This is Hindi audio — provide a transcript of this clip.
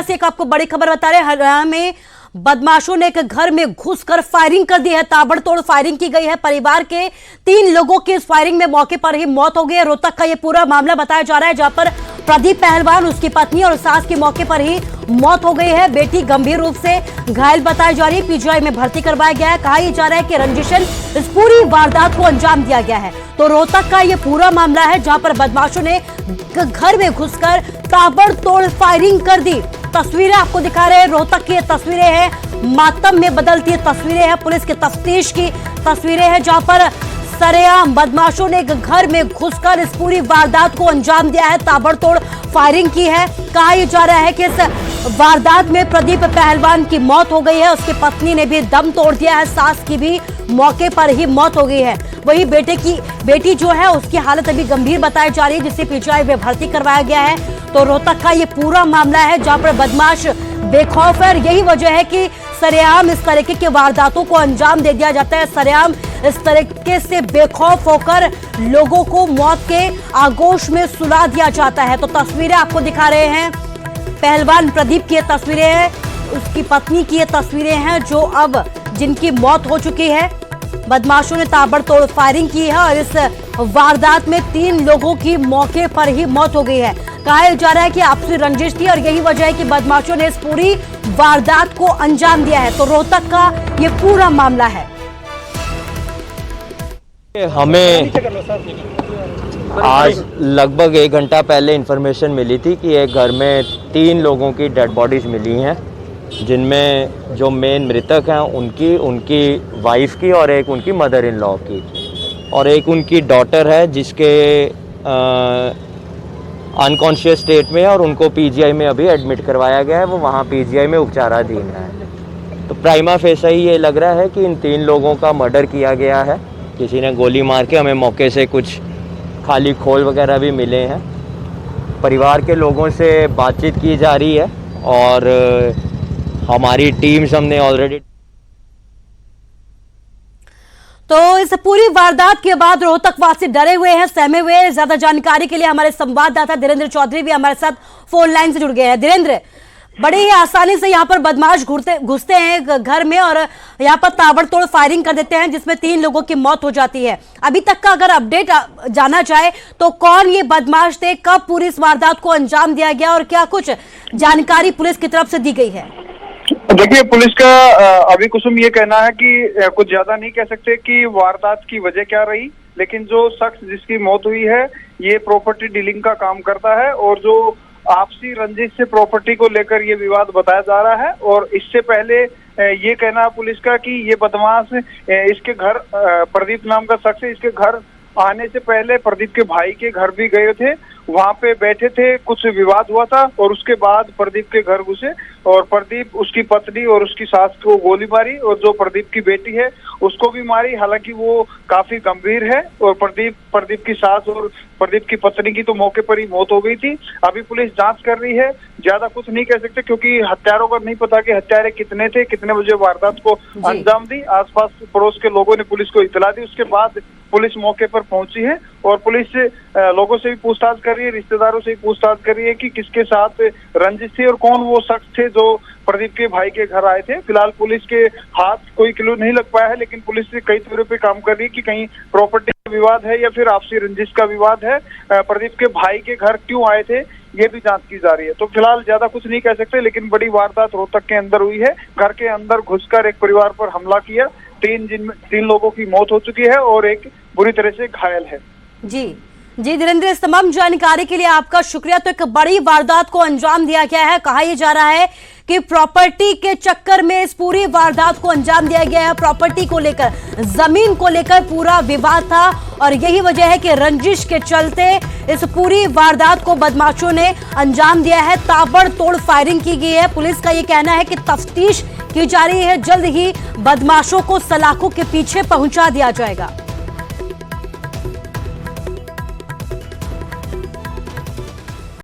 से एक आपको बड़ी खबर बता रहे हैं। हरियाणा में बदमाशों ने एक घर में घुसकर फायरिंग कर दी है। ताबड़तोड़ फायरिंग की गई है। परिवार के 3 लोगों की इस फायरिंग में मौके पर ही मौत हो गई है। रोहतक का यह पूरा मामला बताया जा रहा है, जहां पर प्रदीप पहलवान, उसकी पत्नी और सास की मौके पर ही मौत हो गई है। बेटी गंभीर रूप से घायल बताई जा रही है। पीजीआई में भर्ती करवाया गया है। कहा यह जा रहा है कि रंजिशन इस पूरी वारदात को अंजाम दिया गया है। तो रोहतक का यह पूरा मामला है, जहां पर बदमाशों ने घर में घुसकर ताबड़तोड़ फायरिंग कर दी। तस्वीरें आपको दिखा रहे हैं। रोहतक की तस्वीरें हैं, मातम में बदलती तस्वीरें हैं, पुलिस की तफ्तीश की तस्वीरें हैं, जहां पर सरेआम बदमाशों ने घर में घुसकर इस पूरी वारदात को अंजाम दिया है। ताबड़तोड़ फायरिंग की है। कहा यह जा रहा है कि इस वारदात में प्रदीप पहलवान की मौत हो गई है। उसकी पत्नी ने भी दम तोड़ दिया है। सास की भी मौके पर ही मौत हो गई है। वही बेटी जो है उसकी हालत अभी गंभीर बताई जा रही है, जिसे पीजीआई में भर्ती करवाया गया है। तो रोहतक का ये पूरा मामला है, जहां पर बदमाश बेखौफ है। यही वजह है कि सरेआम इस तरीके की वारदातों को अंजाम दे दिया जाता है। सरेआम इस तरीके से बेखौफ होकर लोगों को मौत के आगोश में सुला दिया जाता है। तो तस्वीरें आपको दिखा रहे हैं। पहलवान प्रदीप की तस्वीरें हैं, उसकी पत्नी की ये तस्वीरें हैं, जो अब जिनकी मौत हो चुकी है। बदमाशों ने ताबड़तोड़ फायरिंग की है और इस वारदात में 3 लोगों की मौके पर ही मौत हो गई है। कहा जा रहा है कि आपसी रंजिश थी और यही वजह है कि बदमाशों ने इस पूरी वारदात को अंजाम दिया है। तो रोहतक का ये पूरा मामला है। हमें आज लगभग 1 घंटा पहले इंफॉर्मेशन मिली थी कि एक घर में 3 लोगों की डेड बॉडीज मिली हैं, जिनमें जो मेन मृतक हैं उनकी वाइफ की और एक उनकी मदर इन लॉ की और एक उनकी डॉटर है, जिसके अनकॉन्शियस स्टेट में है और उनको पीजीआई में अभी एडमिट करवाया गया है। वो वहाँ पीजीआई में उपचाराधीन है। तो प्राइमा फेसा ही ये लग रहा है कि इन 3 लोगों का मर्डर किया गया है। किसी ने गोली मार के, हमें मौके से कुछ खाली खोल वगैरह भी मिले हैं। परिवार के लोगों से बातचीत की जा रही है और हमारी टीम्स हमने ऑलरेडी। तो इस पूरी वारदात के बाद रोहतक वासी डरे हुए हैं, सहमे हुए हैं। ज्यादा जानकारी के लिए हमारे संवाददाता धीरेन्द्र चौधरी भी हमारे साथ फोन लाइन से जुड़ गए हैं। धीरेन्द्र, बड़े ही आसानी से यहाँ पर बदमाश घुसते हैं घर में और यहाँ पर ताबड़तोड़ फायरिंग कर देते हैं, जिसमें 3 लोगों की मौत हो जाती है। अभी तक का अगर अपडेट जाना जाए तो कौन ये बदमाश थे, कब पूरी इस वारदात को अंजाम दिया गया और क्या कुछ जानकारी पुलिस की तरफ से दी गई है? देखिए, पुलिस का अभी कुसुम ये कहना है कि कुछ ज्यादा नहीं कह सकते कि वारदात की वजह क्या रही, लेकिन जो शख्स जिसकी मौत हुई है ये प्रॉपर्टी डीलिंग का काम करता है और जो आपसी रंजिश से प्रॉपर्टी को लेकर ये विवाद बताया जा रहा है। और इससे पहले ये कहना पुलिस का कि ये बदमाश इसके घर, प्रदीप नाम का शख्स इसके घर आने से पहले प्रदीप के भाई के घर भी गए थे, वहां पे बैठे थे, कुछ विवाद हुआ था और उसके बाद प्रदीप के घर घुसे और प्रदीप, उसकी पत्नी और उसकी सास को गोली मारी और जो प्रदीप की बेटी है उसको भी मारी। हालांकि वो काफी गंभीर है और प्रदीप की सास और प्रदीप की पत्नी की तो मौके पर ही मौत हो गई थी। अभी पुलिस जांच कर रही है। ज्यादा कुछ नहीं कह सकते क्योंकि हत्यारों का नहीं पता कि हत्यारे कितने थे, कितने बजे वारदात को अंजाम दी। आसपास पड़ोस के लोगों ने पुलिस को इतला दी, उसके बाद पुलिस मौके पर पहुंची है और पुलिस लोगों से भी पूछताछ कर रही है, रिश्तेदारों से भी पूछताछ कर रही है कि किसके साथ रंजिश थी और कौन वो शख्स थे जो प्रदीप के भाई के घर आए थे। फिलहाल पुलिस के हाथ कोई क्लू नहीं लग पाया है, लेकिन पुलिस कई तरह पे काम कर रही है कि कहीं प्रॉपर्टी का विवाद है या फिर आपसी रंजिश का विवाद है। प्रदीप के भाई के घर क्यों आए थे ये भी जांच की जा रही है। तो फिलहाल ज्यादा कुछ नहीं कह सकते, लेकिन बड़ी वारदात रोहतक के अंदर हुई है। घर के अंदर घुसकर एक परिवार पर हमला किया, 3 लोगों की मौत हो चुकी है और एक बुरी तरह से घायल है। जी धीरेन्द्र, इस तमाम जानकारी के लिए आपका शुक्रिया। तो एक बड़ी वारदात को अंजाम दिया गया है। कहा यह जा रहा है कि प्रॉपर्टी के चक्कर में इस पूरी वारदात को अंजाम दिया गया है। प्रॉपर्टी को लेकर, जमीन को लेकर पूरा विवाद था और यही वजह है कि रंजिश के चलते इस पूरी वारदात को बदमाशों ने अंजाम दिया है। ताबड़तोड़ फायरिंग की गई है। पुलिस का यह कहना है कि तफ्तीश की जा रही है। जल्द ही बदमाशों को सलाखों के पीछे पहुंचा दिया जाएगा।